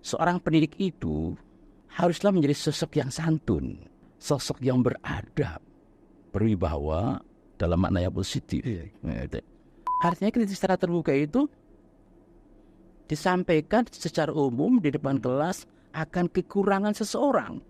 seorang pendidik itu haruslah menjadi sosok yang santun, sosok yang beradab, berwibawa dalam makna yang positif. Artinya kritik secara terbuka itu disampaikan secara umum di depan kelas akan kekurangan seseorang.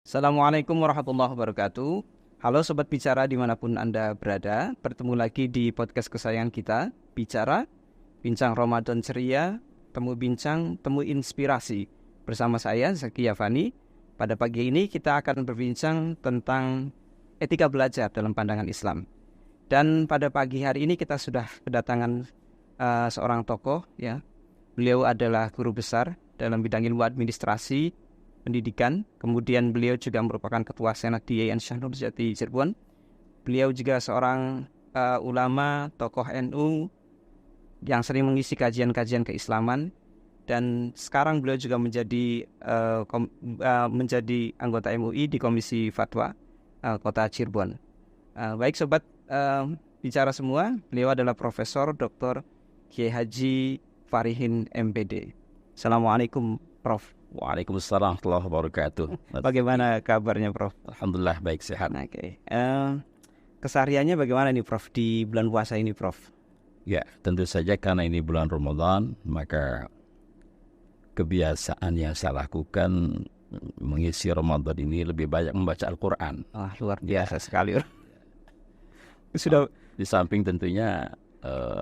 Assalamualaikum warahmatullahi wabarakatuh. Halo Sobat Bicara dimanapun Anda berada. Bertemu lagi di podcast kesayangan kita, Bicara, Bincang Ramadan Ceria, Temu Bincang, Temu Inspirasi. Bersama saya, Zaki Yavani. Pada pagi ini kita akan berbincang tentang etika belajar dalam pandangan Islam. Dan pada pagi hari ini kita sudah kedatangan seorang tokoh. Ya. Beliau adalah guru besar dalam bidang ilmu administrasi, pendidikan, kemudian beliau juga merupakan ketua senat di Yayasan Syekh Nurjati Cirebon. Beliau juga seorang ulama, tokoh NU yang sering mengisi kajian-kajian keislaman, dan sekarang beliau juga menjadi anggota MUI di Komisi Fatwa Kota Cirebon. Baik Sobat Bicara semua, beliau adalah Profesor Dr. Kiai Haji Farihin MPD. Assalamualaikum Prof. Waalaikumsalam warahmatullahi wabarakatuh. Bagaimana kabarnya Prof? Alhamdulillah baik, sehat. Oke. Kesehariannya bagaimana nih Prof di bulan puasa ini Prof? Ya, tentu saja karena ini bulan Ramadan, maka kebiasaan yang saya lakukan mengisi Ramadan ini lebih banyak membaca Al-Quran. Luar biasa sekali. Sudah di samping tentunya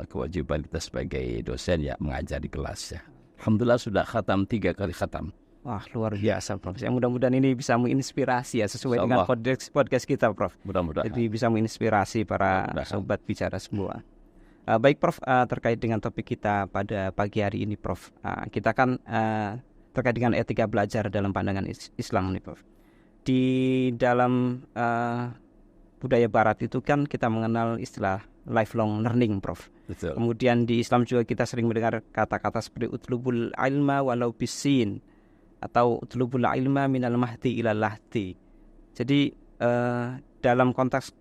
kewajiban kita sebagai dosen ya mengajar di kelas ya. Alhamdulillah sudah khatam 3 kali khatam. Wah, luar biasa Prof. Yang mudah-mudahan ini bisa menginspirasi ya sesuai dengan podcast kita Prof. Mudah-mudahan. Jadi bisa menginspirasi para sobat bicara semua. Baik Prof, terkait dengan topik kita pada pagi hari ini Prof. Kita kan terkait dengan etika belajar dalam pandangan Islam nih Prof. Di dalam budaya barat itu kan kita mengenal istilah lifelong learning Prof. Betul. Kemudian di Islam juga kita sering mendengar kata-kata seperti utlubul ilma walau bisin atau utlubul ilma minal mahdi ilal lahdi. Jadi dalam konteks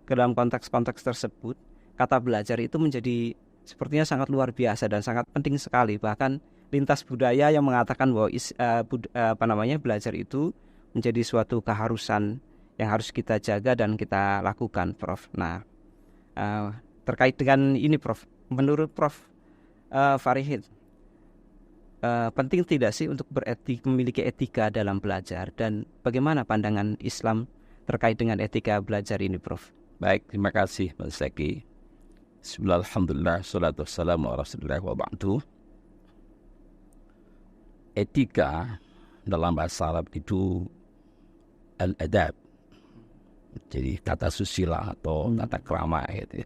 tersebut kata belajar itu menjadi sepertinya sangat luar biasa dan sangat penting sekali. Bahkan lintas budaya yang mengatakan bahwa belajar itu menjadi suatu keharusan yang harus kita jaga dan kita lakukan Prof. Nah, terkait dengan ini Prof, menurut Prof Farihin, penting tidak sih untuk memiliki etika dalam belajar, dan bagaimana pandangan Islam terkait dengan etika belajar ini Prof? Baik, terima kasih Mas Zaki. Bismillah, alhamdulillah, salatu wassalamu ala rasulillah wa ba'du. Etika dalam bahasa Arab itu al-adab. Jadi tata susila atau tata krama gitu.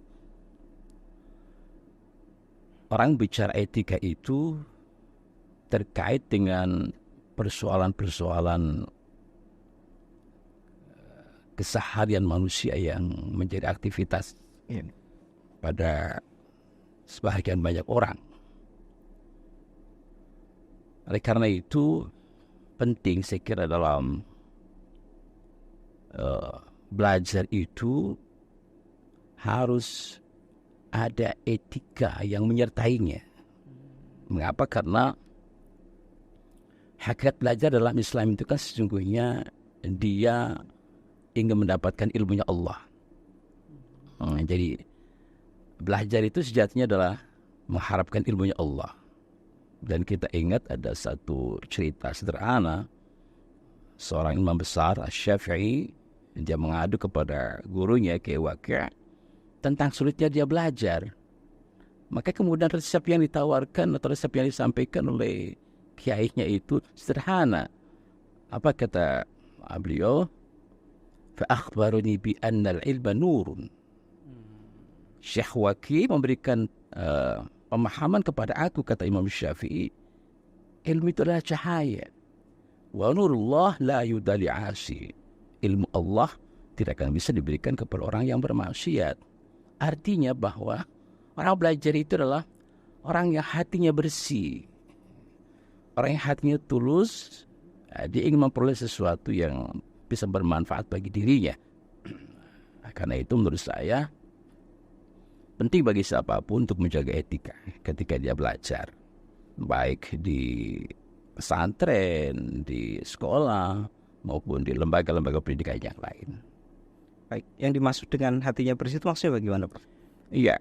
Orang bicara etika itu terkait dengan persoalan-persoalan keseharian manusia yang menjadi aktivitas pada sebagian banyak orang. Oleh karena itu penting saya kira dalam belajar itu harus ada etika yang menyertainya. Mengapa? Karena hakikat belajar dalam Islam itu kan sesungguhnya dia ingin mendapatkan ilmunya Allah. Jadi belajar itu sejatinya adalah mengharapkan ilmunya Allah. Dan kita ingat ada satu cerita sederhana, seorang imam besar Asy-Syafi'i, dia mengadu kepada gurunya Kiai Waqi' tentang sulitnya dia belajar. Maka kemudian resep yang ditawarkan atau resep yang disampaikan oleh kiainya itu sederhana. Apa kata beliau? Fa akhbaruni bi anna al-ilma nurun. Syekh Waqi' memberikan pemahaman kepada aku, kata Imam Syafi'i, ilmu itu adalah cahaya. Wa nurullah la yudali asi. Ilmu Allah tidak akan bisa diberikan kepada orang yang bermaksiat. Artinya bahwa orang belajar itu adalah orang yang hatinya bersih, orang yang hatinya tulus, dia ingin memperoleh sesuatu yang bisa bermanfaat bagi dirinya. Karena itu menurut saya penting bagi siapapun untuk menjaga etika ketika dia belajar, baik di pesantren, di sekolah, maupun di lembaga-lembaga pendidikan yang lain. Baik, yang dimaksud dengan hatinya bersih itu maksudnya bagaimana, Prof? Iya.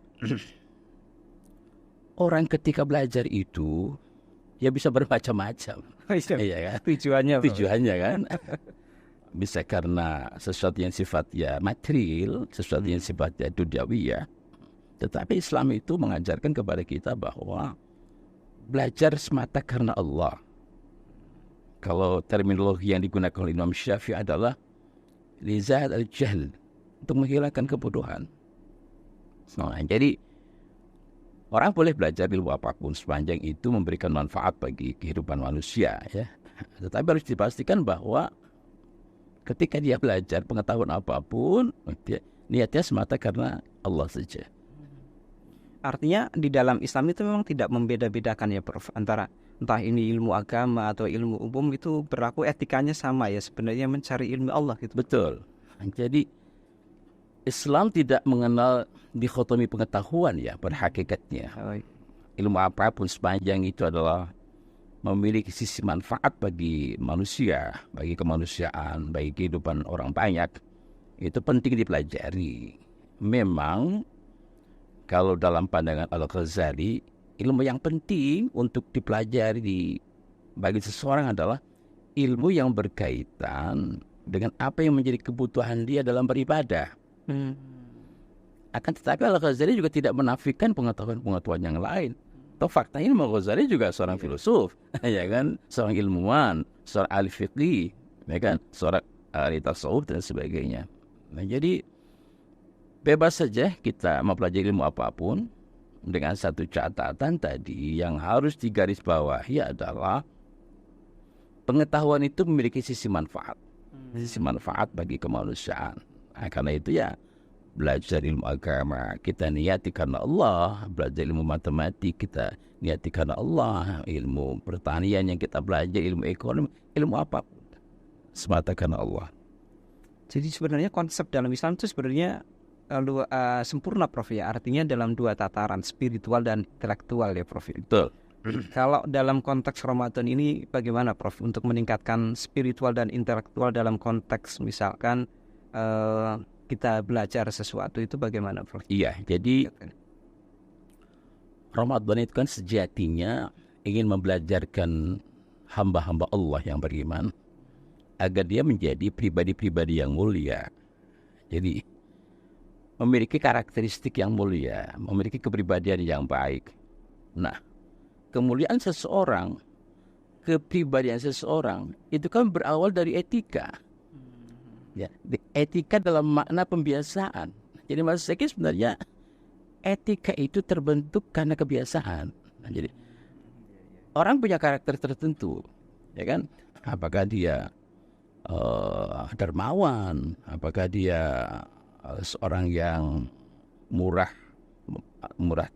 Orang ketika belajar itu ya bisa bermacam-macam. Iya kan? Tujuannya, Prof. Tujuannya kan bisa karena sesuatu yang sifatnya material, sesuatu yang sifatnya duniawi ya. Tetapi Islam itu mengajarkan kepada kita bahwa belajar semata karena Allah. Kalau terminologi yang digunakan oleh Imam Syafi'i adalah lizat al-jahl, untuk menghilangkan kebodohan. Nah, jadi orang boleh belajar ilmu apapun sepanjang itu memberikan manfaat bagi kehidupan manusia ya. Tetapi harus dipastikan bahwa ketika dia belajar pengetahuan apapun, niatnya semata karena Allah saja. Artinya di dalam Islam itu memang tidak membeda-bedakan ya, Prof, antara entah ini ilmu agama atau ilmu umum, itu berlaku etikanya sama ya, sebenarnya mencari ilmu Allah gitu. Betul. Jadi Islam tidak mengenal dikotomi pengetahuan ya pada hakikatnya. Ilmu apapun sepanjang itu adalah memiliki sisi manfaat bagi manusia, bagi kemanusiaan, bagi kehidupan orang banyak, itu penting dipelajari. Memang kalau dalam pandangan Al-Ghazali, ilmu yang penting untuk dipelajari bagi seseorang adalah ilmu yang berkaitan dengan apa yang menjadi kebutuhan dia dalam beribadah. Akan tetapi Al-Ghazali juga tidak menafikan pengetahuan-pengetahuan yang lain. Toh faktanya Al-Ghazali juga seorang filosof, ya kan, seorang ilmuwan, seorang ahli fiqih, ya kan, seorang ahli tasawuf dan sebagainya. Nah, jadi bebas saja kita mempelajari ilmu apapun dengan satu catatan tadi yang harus digarisbawahi adalah pengetahuan itu memiliki sisi manfaat, sisi manfaat bagi kemanusiaan. Nah, karena itu ya belajar ilmu agama kita niati karena Allah, belajar ilmu matematik kita niati karena Allah, ilmu pertanian yang kita belajar, ilmu ekonomi, ilmu apapun semata karena Allah. Jadi sebenarnya konsep dalam Islam itu sebenarnya sempurna, Prof ya. Artinya dalam dua tataran, spiritual dan intelektual ya, Prof. Betul. Kalau dalam konteks Ramadan ini bagaimana, Prof, untuk meningkatkan spiritual dan intelektual dalam konteks misalkan kita belajar sesuatu itu bagaimana, Prof? Iya, jadi Ramadan itu kan sejatinya ingin membelajarkan hamba-hamba Allah yang beriman agar dia menjadi pribadi-pribadi yang mulia. Jadi memiliki karakteristik yang mulia, memiliki kepribadian yang baik. Nah, kemuliaan seseorang, kepribadian seseorang itu kan berawal dari etika. Ya, etika dalam makna pembiasaan. Jadi maksud saya sebenarnya etika itu terbentuk karena kebiasaan. Nah, jadi orang punya karakter tertentu, ya kan? Apakah dia dermawan, apakah dia seorang yang murah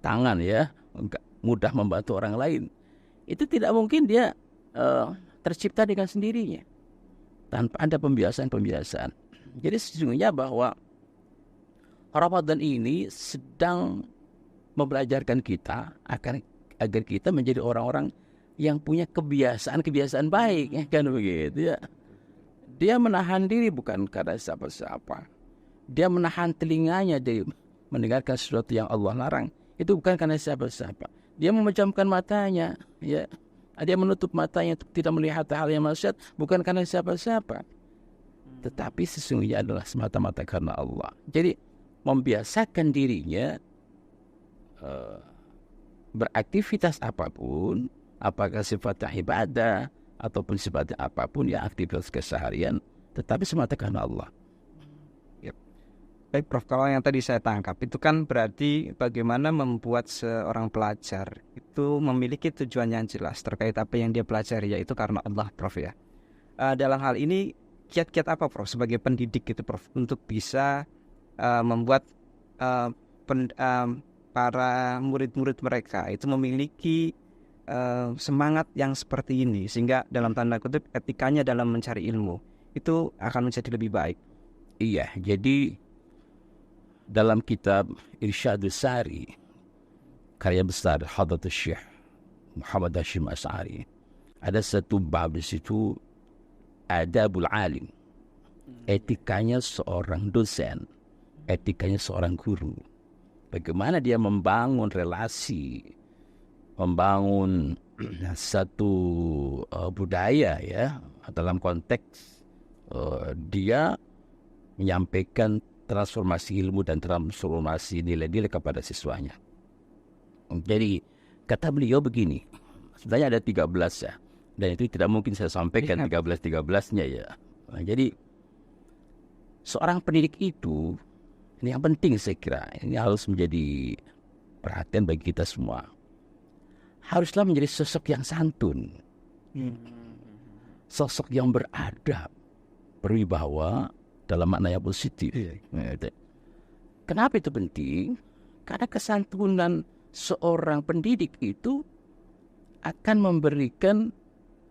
tangan ya, mudah membantu orang lain. Itu tidak mungkin dia tercipta dengan sendirinya tanpa ada pembiasaan. Jadi sesungguhnya bahwa Ramadan ini sedang membelajarkan kita agar kita menjadi orang-orang yang punya kebiasaan baik, ya kan begitu ya. Dia menahan diri bukan karena siapa-siapa. Dia menahan telinganya dari mendengarkan sesuatu yang Allah larang. Itu bukan karena siapa-siapa. Dia memejamkan matanya, ya. Dia menutup matanya untuk tidak melihat hal yang maksiat bukan karena siapa-siapa. Tetapi sesungguhnya adalah semata-mata karena Allah. Jadi membiasakan dirinya beraktivitas apapun, apakah sifatnya ibadah ataupun sifatnya apapun ya, aktivitas keseharian, tetapi semata karena Allah. Baik, Prof, kalau yang tadi saya tangkap itu kan berarti bagaimana membuat seorang pelajar itu memiliki tujuan yang jelas terkait apa yang dia pelajari, yaitu karena Allah, Prof ya. Dalam hal ini kiat-kiat apa Prof sebagai pendidik gitu Prof untuk bisa membuat para murid-murid mereka itu memiliki semangat yang seperti ini, sehingga dalam tanda kutip etikanya dalam mencari ilmu itu akan menjadi lebih baik. Iya, jadi dalam kitab Irsyadus Sari, karya besar Hadratus Syekh Muhammad Hashim Asy'ari, ada satu bab di situ, adabul alim, etikanya seorang dosen, etikanya seorang guru. Bagaimana dia membangun relasi, membangun satu budaya ya, dalam konteks dia menyampaikan transformasi ilmu dan transformasi nilai-nilai kepada siswanya. Jadi kata beliau begini, sebenarnya ada 13 ya, dan itu tidak mungkin saya sampaikan 13-13-nya ya. Nah, jadi seorang pendidik itu, ini yang penting saya kira, ini harus menjadi perhatian bagi kita semua. Haruslah menjadi sosok yang santun, sosok yang beradab, berwibawa dalam makna yang positif. Kenapa itu penting? Karena kesantunan seorang pendidik itu akan memberikan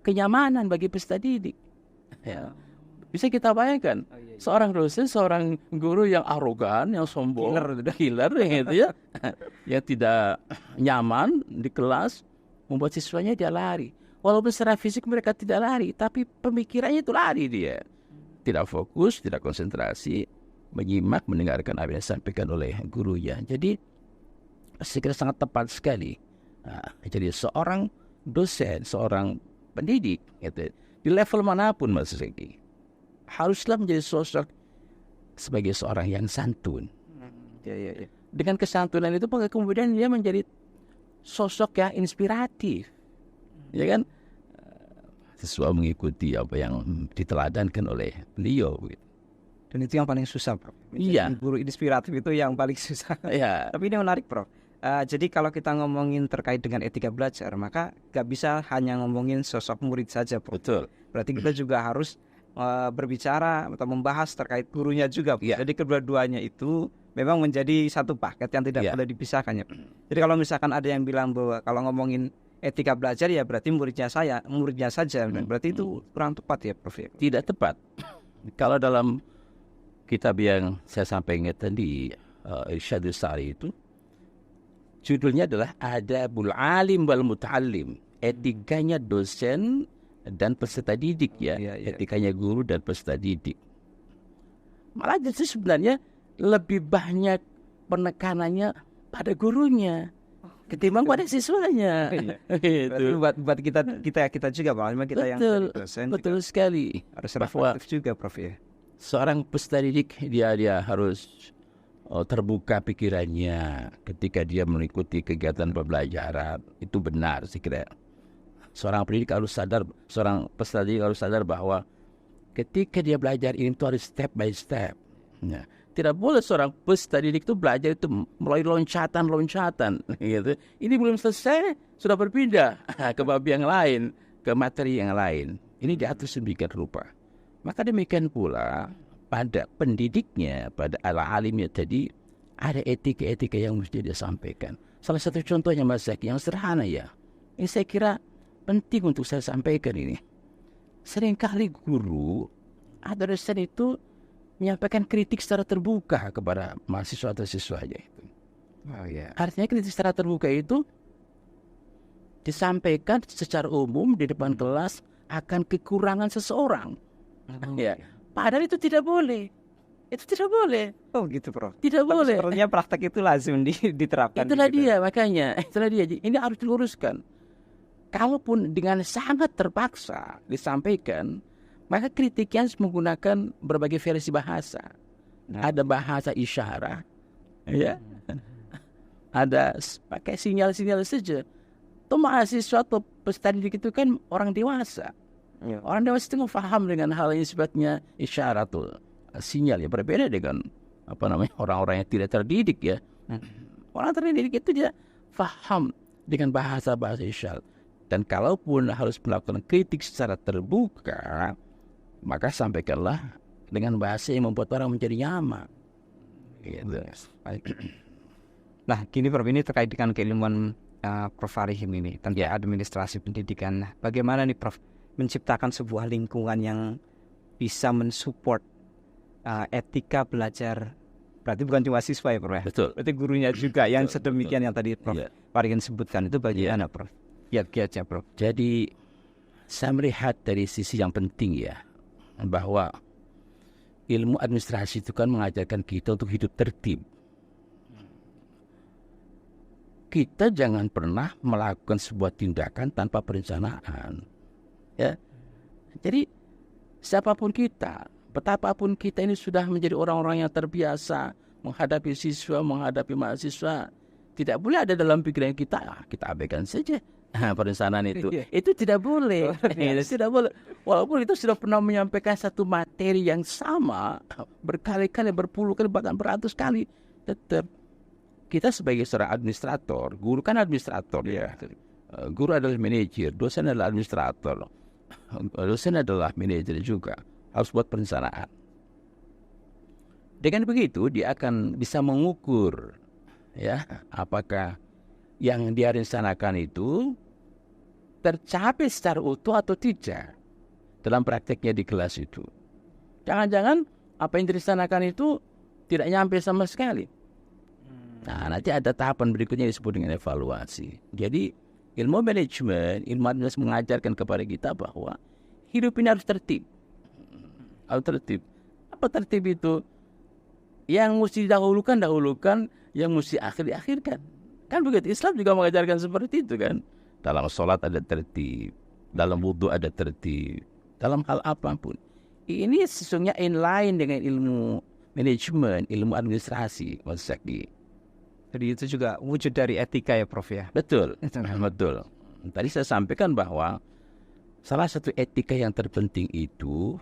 kenyamanan bagi peserta didik. Ya. Bisa kita bayangkan, seorang dosen, seorang guru yang arogan, yang sombong, killer gitu ya, yang tidak nyaman di kelas, membuat siswanya dia lari. Walaupun secara fisik mereka tidak lari, tapi pemikirannya itu lari dia. Tidak fokus, tidak konsentrasi, menyimak, mendengarkan apa yang disampaikan oleh gurunya. Jadi, saya kira sangat tepat sekali. Nah, jadi seorang dosen, seorang pendidik, gitu, di level manapun Mas Regi, haruslah menjadi sosok sebagai seorang yang santun. Dengan kesantunan itu kemudian dia menjadi sosok yang inspiratif, ya kan? Sesuai mengikuti apa yang diteladankan oleh beliau. Dan itu yang paling susah, Prof. Iya. Guru inspiratif itu yang paling susah. Iya. Tapi ini menarik, Prof. Jadi kalau kita ngomongin terkait dengan etika belajar, maka gak bisa hanya ngomongin sosok murid saja, Prof. Betul. Berarti kita juga harus berbicara atau membahas terkait gurunya juga, Prof. Jadi kedua-duanya itu memang menjadi satu paket yang tidak boleh dipisahkan ya. Jadi kalau misalkan ada yang bilang bahwa kalau ngomongin etika belajar ya berarti muridnya saja, berarti itu kurang tepat ya, Prof. Tidak tepat. Kalau dalam kitab yang saya sampaikan tadi, Irsyadus Sari itu, judulnya adalah Adabul Alim wal Muta'allim, etikanya dosen dan peserta didik ya, etikanya guru dan peserta didik. Malah justru sebenarnya lebih banyak penekanannya pada gurunya ketimbang pada siswanya. Gitu. Buat kita juga, Pak. Kita yang dosen. Betul sekali. Harus reflektif juga, Prof. Ya. Seorang peserta didik dia harus terbuka pikirannya ketika dia mengikuti kegiatan pembelajaran. Itu benar saya kira. Seorang pendidik harus sadar, seorang peserta didik harus sadar bahwa ketika dia belajar ini itu harus step by step. Ya. Tidak boleh seorang peserta didik itu belajar itu melalui loncatan gitu. Ini belum selesai sudah berpindah ke bab yang lain, ke materi yang lain. Ini diatur sedemikian rupa. Maka demikian pula pada pendidiknya, pada alimnya tadi ada etika-etika yang mesti dia sampaikan. Salah satu contohnya Mas Zaki yang sederhana ya. Ini saya kira penting untuk saya sampaikan ini. Seringkali guru atau dosen itu menyampaikan kritik secara terbuka kepada mahasiswa atau siswanya itu. Artinya kritik secara terbuka itu disampaikan secara umum di depan kelas akan kekurangan seseorang. Padahal itu tidak boleh. Itu tidak boleh. Oh gitu, Prof. Tidak boleh. Sebenarnya praktek itu lazim diterapkan. Itulah dia makanya. Itulah dia. Ini harus diluruskan. Kalaupun dengan sangat terpaksa disampaikan, maka kritiknya menggunakan berbagai versi bahasa. Ada bahasa isyarat, ya. Ada pakai sinyal-sinyal saja. Itu mahasiswa atau peserta didik itu kan orang dewasa. Orang dewasa itu faham dengan hal yang sifatnya isyarat tuh, sinyal ya, berbeda dengan orang-orang yang tidak terdidik ya. Orang terdidik itu dia faham dengan bahasa-bahasa isyarat. Dan kalaupun harus melakukan kritik secara terbuka, maka sampaikanlah dengan bahasa yang membuat orang menjadi nyaman. Gitu. Baik. Nah, gini Prof, ini terkait dengan keilmuan Prof Arihim ini tentang administrasi pendidikan. Nah, bagaimana nih Prof menciptakan sebuah lingkungan yang bisa mensupport etika belajar? Berarti bukan cuma siswa ya Prof ya? Betul. Berarti gurunya juga yang sedemikian yang tadi Prof Arihim sebutkan itu bagaimana Prof? Kiat-kiatnya Prof. Jadi saya melihat dari sisi yang penting ya, bahwa ilmu administrasi itu kan mengajarkan kita untuk hidup tertib. Kita jangan pernah melakukan sebuah tindakan tanpa perencanaan. Ya. Jadi siapapun kita, betapapun kita ini sudah menjadi orang-orang yang terbiasa menghadapi siswa, menghadapi mahasiswa, tidak boleh ada dalam pikiran kita, kita abaikan saja perencanaan itu. Itu tidak boleh. Tidak boleh. Walaupun itu sudah pernah menyampaikan satu materi yang sama berkali-kali, berpuluh kali, bahkan beratus kali, tetap kita sebagai seorang administrator, guru kan administrator ya. Guru adalah manajer, dosen adalah administrator, dosen adalah manajer juga. Harus buat perencanaan. Dengan begitu dia akan bisa mengukur ya apakah yang dia rencanakan itu tercapai secara utuh atau tidak dalam prakteknya di kelas itu. Jangan-jangan apa yang direncanakan itu tidak nyampe sama sekali. Nah, nanti ada tahapan berikutnya disebut dengan evaluasi. Jadi ilmu manajemen, ilmu administrasi mengajarkan kepada kita bahwa hidup ini harus tertib. Harus tertib. Apa tertib itu? Yang mesti didahulukan, yang mesti diakhirkan. Kan begitu, Islam juga mengajarkan seperti itu kan. Dalam sholat ada tertib, dalam wudhu ada tertib, dalam hal apapun. Ini sesungguhnya inline dengan ilmu manajemen, ilmu administrasi, Mas Zaki. Jadi itu juga wujud dari etika ya Prof ya? Betul, betul. Tadi saya sampaikan bahwa salah satu etika yang terpenting itu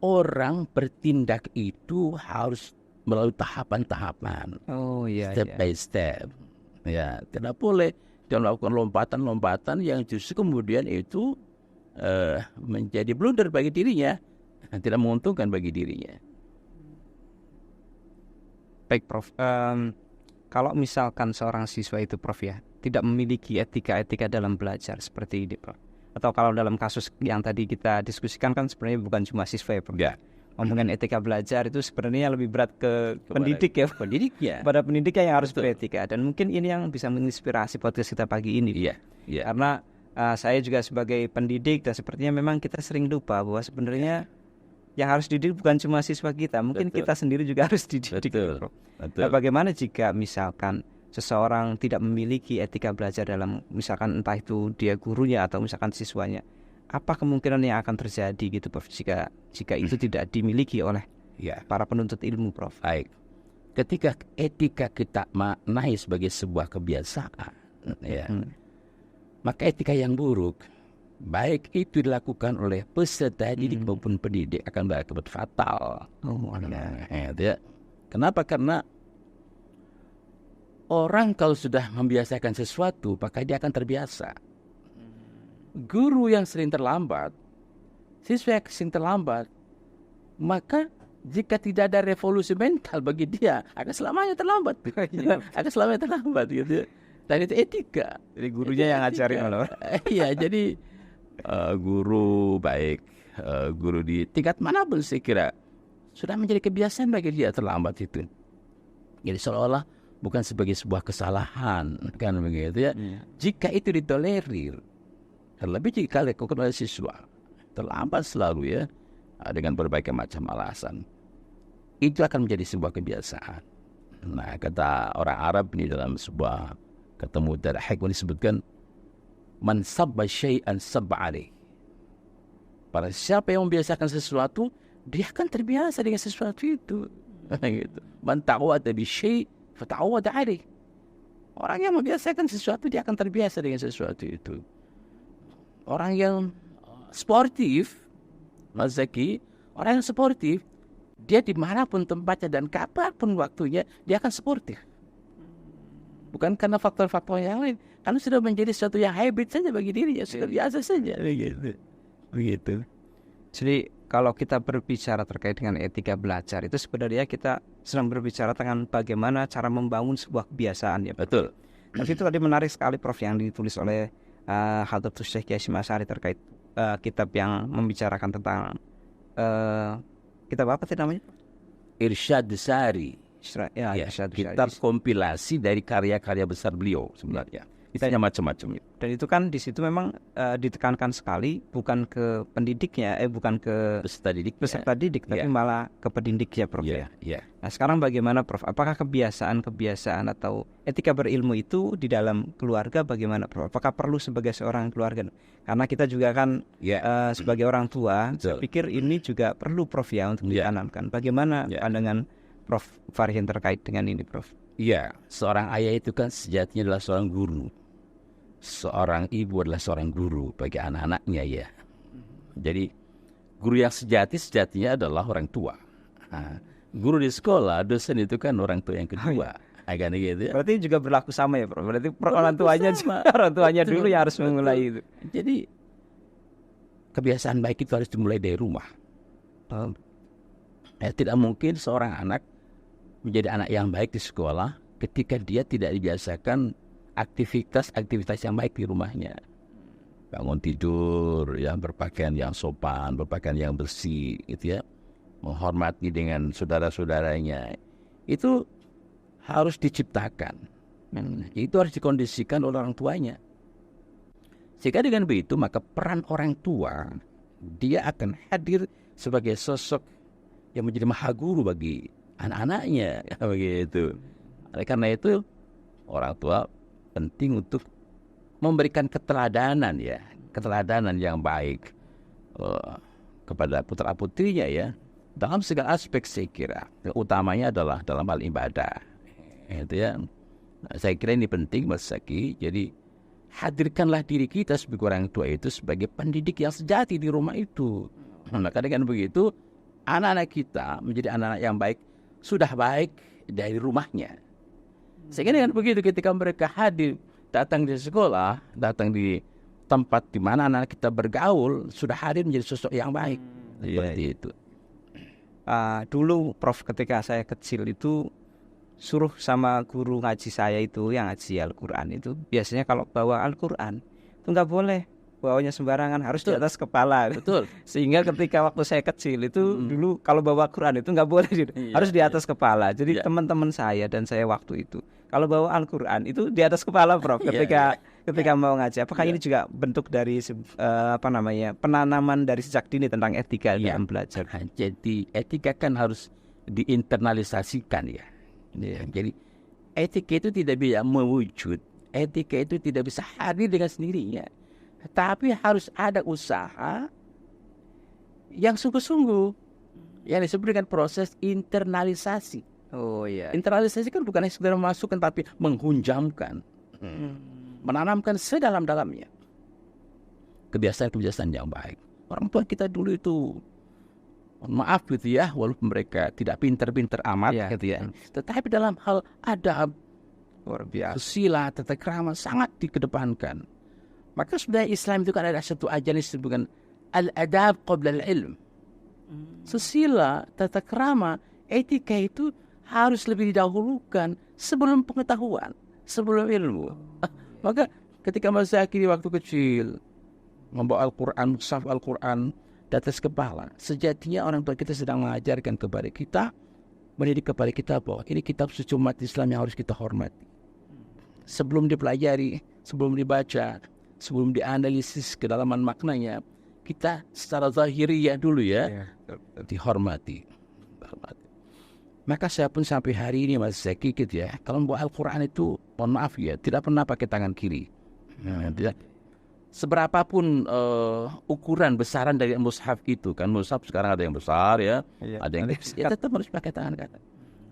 orang bertindak itu harus melalui tahapan-tahapan. Oh iya. Step by step. Ya, tidak boleh dia melakukan lompatan-lompatan yang justru kemudian itu menjadi blunder bagi dirinya, tidak menguntungkan bagi dirinya. Baik Prof. Kalau misalkan seorang siswa itu Prof ya tidak memiliki etika-etika dalam belajar seperti ini Prof, atau kalau dalam kasus yang tadi kita diskusikan kan sebenarnya bukan cuma siswa ya Prof ya, ngomongin etika belajar itu sebenarnya lebih berat ke pendidik ya, pada pendidik yang harus beretika. Dan mungkin ini yang bisa menginspirasi podcast kita pagi ini karena saya juga sebagai pendidik dan sepertinya memang kita sering lupa bahwa sebenarnya yang harus dididik bukan cuma siswa kita, mungkin kita sendiri juga harus dididik. Betul. Nah, bagaimana jika misalkan seseorang tidak memiliki etika belajar dalam misalkan entah itu dia gurunya atau misalkan siswanya, apa kemungkinan yang akan terjadi gitu Prof jika itu tidak dimiliki oleh para penuntut ilmu Prof? Baik. Ketika etika kita maknai sebagai sebuah kebiasaan maka etika yang buruk baik itu dilakukan oleh peserta didik maupun pendidik akan berakibat fatal. Kenapa? Karena orang kalau sudah membiasakan sesuatu, maka dia akan terbiasa. Guru yang sering terlambat, siswa yang sering terlambat, maka jika tidak ada revolusi mental bagi dia, akan selamanya terlambat. Akan selamanya terlambat gitu. Dan itu etika. Jadi gurunya yang ngajarin malah. Iya, jadi guru baik, guru di tingkat manapun saya kira sudah menjadi kebiasaan bagi dia terlambat itu. Jadi seolah-olah bukan sebagai sebuah kesalahan kan begitu ya. Jika itu ditolerir, terlebih jika dilakukan oleh siswa terlambat selalu ya dengan berbagai macam alasan, itu akan menjadi sebuah kebiasaan. Nah, kata orang Arab ini dalam sebuah ketemu dari hikmah disebutkan, man sabba syai'an sabba alaih. Para siapa yang membiasakan sesuatu, dia akan terbiasa dengan sesuatu itu. Gitu. Man ta'awada bi syai' fa ta'awada alaih. Orang yang membiasakan sesuatu, dia akan terbiasa dengan sesuatu itu. Orang yang sportif, Mas Zaki, orang yang sportif, dia dimanapun tempatnya dan kapanpun waktunya, dia akan sportif. Bukan karena faktor-faktor yang lain, karena sudah menjadi sesuatu yang habit saja bagi dirinya, sudah biasa saja begitu. Jadi kalau kita berbicara terkait dengan etika belajar itu sebenarnya kita sedang berbicara tentang bagaimana cara membangun sebuah kebiasaan ya. Betul. Tapi itu tadi menarik sekali Prof yang ditulis oleh Hadratus Syekh Hasyim Asy'ari terkait kitab yang membicarakan tentang kitab apa sih namanya? Irsyad Sari. Ya, Ya, kitab kompilasi dari karya-karya besar beliau sebenarnya. Isinya macam-macam. Dan itu kan di situ memang ditekankan sekali bukan ke pendidiknya, bukan ke peserta didik, tapi malah ke pendidik ya Prof. Ya. Nah sekarang bagaimana Prof? Apakah kebiasaan atau etika berilmu itu di dalam keluarga bagaimana Prof? Apakah perlu sebagai seorang keluarga? Karena kita juga kan sebagai orang tua, saya pikir ini juga perlu Prof ya untuk ditanamkan. Bagaimana pandangan Prof Farhin terkait dengan ini Prof? Iya, seorang ayah itu kan sejatinya adalah seorang guru. Seorang ibu adalah seorang guru bagi anak-anaknya ya. Jadi guru yang sejatinya adalah orang tua. Nah, guru di sekolah, dosen itu kan orang tua yang kedua. Agak gitu ya. Berarti juga berlaku sama ya, Bro. Berarti orang tuanya dulu yang harus memulai itu. Jadi kebiasaan baik itu harus dimulai dari rumah. Tidak mungkin seorang anak menjadi anak yang baik di sekolah ketika dia tidak dibiasakan aktivitas yang baik di rumahnya. Bangun tidur, ya, berpakaian yang sopan, berpakaian yang bersih, gitu ya. Menghormati dengan saudara-saudaranya. Itu harus diciptakan. Itu harus dikondisikan oleh orang tuanya. Sehingga dengan begitu maka peran orang tua dia akan hadir sebagai sosok yang menjadi maha guru bagi anak-anaknya, begitu. Oleh karena itu orang tua penting untuk memberikan keteladanan yang baik kepada putra-putrinya ya, dalam segala aspek. Saya kira utamanya adalah dalam hal ibadah, itu ya. Saya kira ini penting Mas Zaki. Jadi hadirkanlah diri kita sebagai orang tua itu sebagai pendidik yang sejati di rumah itu. Maka dengan begitu anak-anak kita menjadi anak-anak yang baik, sudah baik dari rumahnya. Sehingga dengan begitu ketika mereka hadir, datang di sekolah, datang di tempat di mana anak kita bergaul, sudah hadir menjadi sosok yang baik. Seperti itu. Dulu Prof ketika saya kecil itu suruh sama guru ngaji saya itu yang ngaji Al-Quran itu biasanya kalau bawa Al-Quran itu nggak boleh bawanya sembarangan, harus di atas kepala. Betul. Sehingga ketika waktu saya kecil itu dulu kalau bawa Quran itu nggak boleh, harus di atas kepala. Jadi teman-teman saya dan saya waktu itu kalau bawa Al-Quran itu di atas kepala Prof. Ketika mau ngaji. Apakah ini juga bentuk dari penanaman dari sejak dini tentang etika dalam belajar? Jadi etika kan harus diinternalisasikan ya. Jadi etika itu tidak bisa mewujud, etika itu tidak bisa hadir dengan sendirinya. Tapi harus ada usaha yang sungguh-sungguh yang disebut dengan proses internalisasi. Internalisasi kan bukan sekedar memasukkan tapi menghunjamkan, menanamkan sedalam-dalamnya kebiasaan-kebiasaan yang baik. Orang tua kita dulu itu, maaf gitu ya, walaupun mereka tidak pinter-pinter amat gitu ya, tetapi dalam hal adab, luar biasa, sila, tata krama sangat dikedepankan. Maka sebenarnya Islam itu kan ada satu ajaran disebutkan al-adab qabla al-ilm. Sila, tata krama, etika itu harus lebih didahulukan sebelum pengetahuan, sebelum ilmu. Maka ketika Mas Zaki di waktu kecil membawa Al-Quran, mushaf Al-Quran di atas kepala, sejatinya orang tua kita sedang mengajarkan kepada kita, mendidik kepada kita bahwa ini kitab suci umat Islam yang harus kita hormati. Sebelum dipelajari, sebelum dibaca, sebelum dianalisis kedalaman maknanya, kita secara zahiriyah dulu dihormati. Maka saya pun sampai hari ini Mas Zaki gitu ya, kalau membawa Al-Quran itu, mohon maaf ya, tidak pernah pakai tangan kiri. Seberapapun ukuran besaran dari mushaf itu, kan mushaf sekarang ada yang besar ya, ada yang kecil, tetap harus pakai tangan kanan.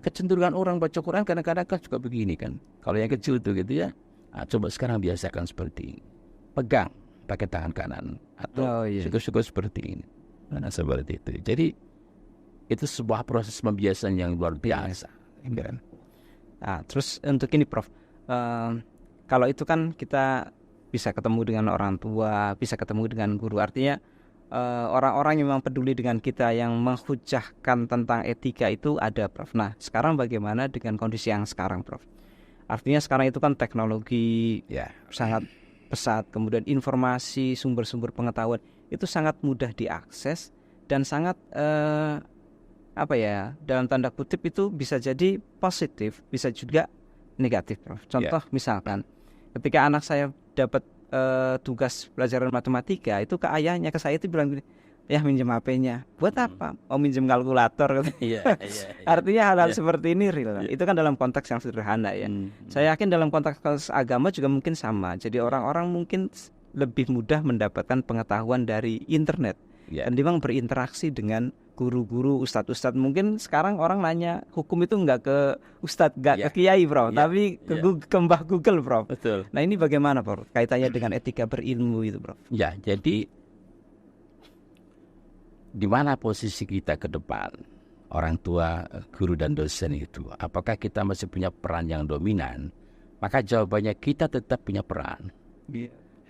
Kecenderungan orang baca Quran kadang-kadang kan juga begini kan, kalau yang kecil itu gitu ya, coba sekarang biasakan seperti ini. Pegang pakai tangan kanan atau syukur-syukur seperti ini. Nah, seperti itu. Jadi itu sebuah proses pembiasaan yang luar biasa. Nah, terus untuk ini Prof, kalau itu kan kita bisa ketemu dengan orang tua, bisa ketemu dengan guru. Artinya orang-orang yang memang peduli dengan kita, yang menghujahkan tentang etika itu ada, Prof. Nah, sekarang bagaimana dengan kondisi yang sekarang, Prof? Artinya sekarang itu kan teknologi sangat pesat, kemudian informasi, sumber-sumber pengetahuan itu sangat mudah diakses dan sangat dalam tanda kutip itu bisa jadi positif, bisa juga negatif, Prof. Contoh misalkan ketika anak saya dapat tugas pelajaran matematika, itu ke ayahnya, ke saya itu bilang gini, ya minjem HP-nya. Buat apa? Oh, minjem kalkulator. Artinya hal-hal seperti ini real. Itu kan dalam konteks yang sederhana ya. Saya yakin dalam konteks agama juga mungkin sama. Jadi orang-orang mungkin lebih mudah mendapatkan pengetahuan dari internet. Dan memang berinteraksi dengan guru-guru, ustadz-ustadz. Mungkin sekarang orang nanya hukum itu nggak ke ustadz, nggak ke kiai, Prof, tapi ke mbah Google, Prof. Betul. Nah, ini bagaimana, Prof, kaitannya dengan etika berilmu itu, Prof? Ya, jadi di mana posisi kita ke depan, orang tua, guru dan dosen itu? Apakah kita masih punya peran yang dominan? Maka jawabannya kita tetap punya peran.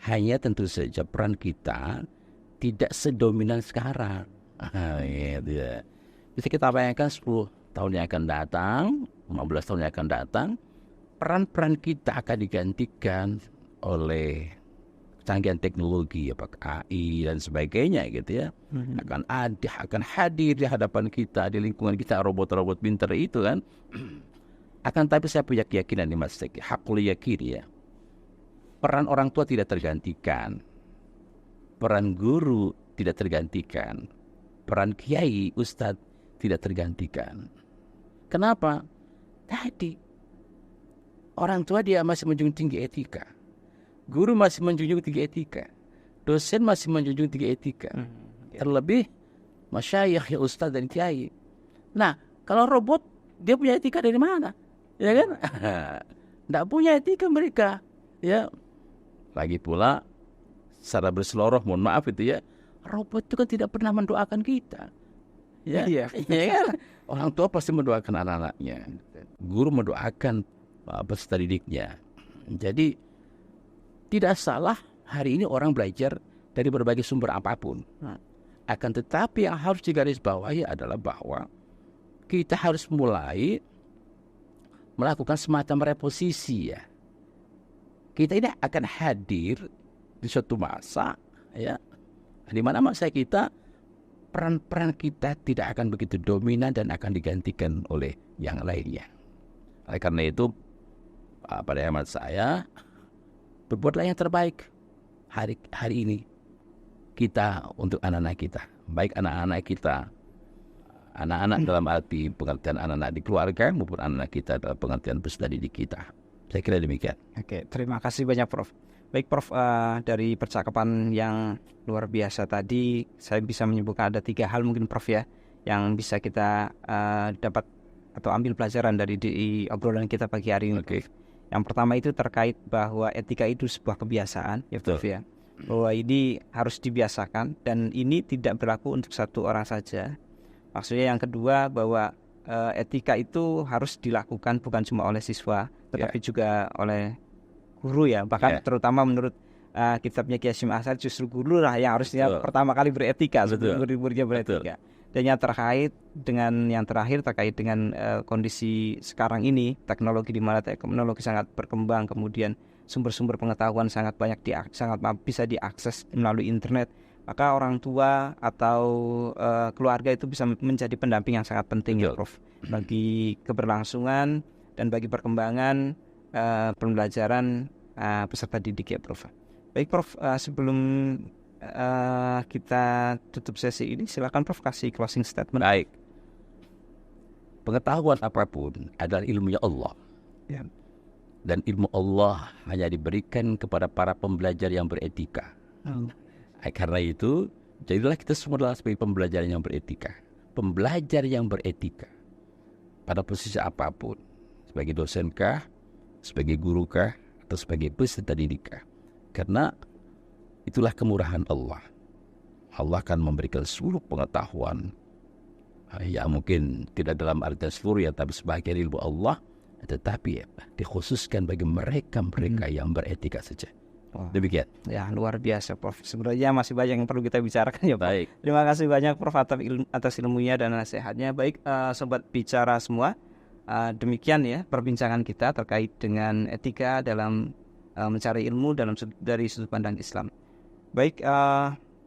Hanya tentu saja peran kita tidak sedominan sekarang. Bisa kita bayangkan 10 tahun yang akan datang, 15 tahun yang akan datang, peran-peran kita akan digantikan oleh kecanggihan teknologi, apakah AI dan sebagainya gitu ya. Akan hadir di hadapan kita, di lingkungan kita, robot-robot pintar itu kan. Akan tapi saya punya keyakinan nih Mas Teki, hakul yakin ya. Peran orang tua tidak tergantikan. Peran guru tidak tergantikan. Peran kiai, ustadz tidak tergantikan. Kenapa? Tadi orang tua dia masih menjunjung tinggi etika. Guru masih menjunjung tinggi etika. Dosen masih menjunjung tinggi etika. Terlebih masyayikh, ya ustadz dan kiai. Nah, kalau robot dia punya etika dari mana? Ya kan? Tidak punya etika mereka. Ya. Lagi pula secara berseloroh, mohon maaf itu ya, robot itu kan tidak pernah mendoakan kita. Ya kan? Orang tua pasti mendoakan anak-anaknya. Guru mendoakan peserta didiknya. Jadi tidak salah hari ini orang belajar dari berbagai sumber apapun. Akan tetapi yang harus digarisbawahi adalah bahwa kita harus mulai melakukan semacam reposisi ya. Kita ini akan hadir di suatu masa ya, di mana masa kita peran-peran kita tidak akan begitu dominan dan akan digantikan oleh yang lainnya. Oleh karena itu pada hemat saya, berbuatlah yang terbaik hari ini kita untuk anak-anak kita, baik anak-anak kita, anak-anak dalam arti pengertian anak-anak di keluarga maupun anak-anak kita dalam pengertian peserta didik kita. Saya kira demikian. Oke, terima kasih banyak, Prof. Baik, Prof, dari percakapan yang luar biasa tadi, saya bisa menyebutkan ada 3 hal mungkin, Prof, ya, yang bisa kita dapat atau ambil pelajaran dari obrolan kita pagi hari ini. Oke. Yang pertama itu terkait bahwa etika itu sebuah kebiasaan, ya, Prof, ya. Bahwa ini harus dibiasakan dan ini tidak berlaku untuk satu orang saja. Maksudnya yang kedua bahwa etika itu harus dilakukan bukan cuma oleh siswa, tetapi juga oleh guru ya. Bahkan terutama menurut kitabnya Kiai Hasyim Asy'ari, justru guru lah yang harusnya pertama kali beretika, sebelum murid-muridnya beretika. Dan yang terakhir terkait dengan kondisi sekarang ini, teknologi di mana teknologi sangat berkembang, kemudian sumber-sumber pengetahuan sangat banyak sangat bisa diakses melalui internet. Maka orang tua atau keluarga itu bisa menjadi pendamping yang sangat penting ya, Prof, bagi keberlangsungan dan bagi perkembangan pembelajaran peserta didik ya, Prof. Baik, Prof, sebelum kita tutup sesi ini, silakan Prof kasih closing statement. Baik. Pengetahuan apapun adalah ilmunya Allah. Ya. Dan ilmu Allah hanya diberikan kepada para pembelajar yang beretika. Karena itu, jadilah kita semua adalah sebagai pembelajar yang beretika. Pembelajar yang beretika. Pada posisi apapun. Sebagai dosenkah, sebagai gurukah, atau sebagai peserta didikkah. Karena itulah kemurahan Allah. Allah akan memberikan seluruh pengetahuan. Ya mungkin tidak dalam artian seluruh ya, tapi sebagian ilmu Allah. Tetapi ya, dikhususkan bagi mereka yang beretika saja. Wah. Demikian. Ya, luar biasa Prof. Sebenarnya masih banyak yang perlu kita bicarakan ya Pak. Baik. Terima kasih banyak Prof atas ilmunya dan nasihatnya. Baik, sobat bicara semua, demikian ya perbincangan kita terkait dengan etika dalam mencari ilmu dari sudut pandang Islam. Baik,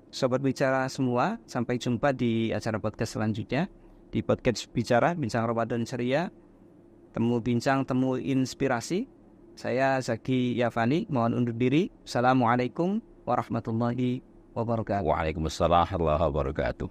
sobat bicara semua, sampai jumpa di acara podcast selanjutnya, di podcast bicara Bincang Ramadan Ceria, temu bincang, temu inspirasi. Saya Zaki Yafani, mohon undur diri. Assalamualaikum warahmatullahi wabarakatuh. Waalaikumsalam warahmatullahi wabarakatuh.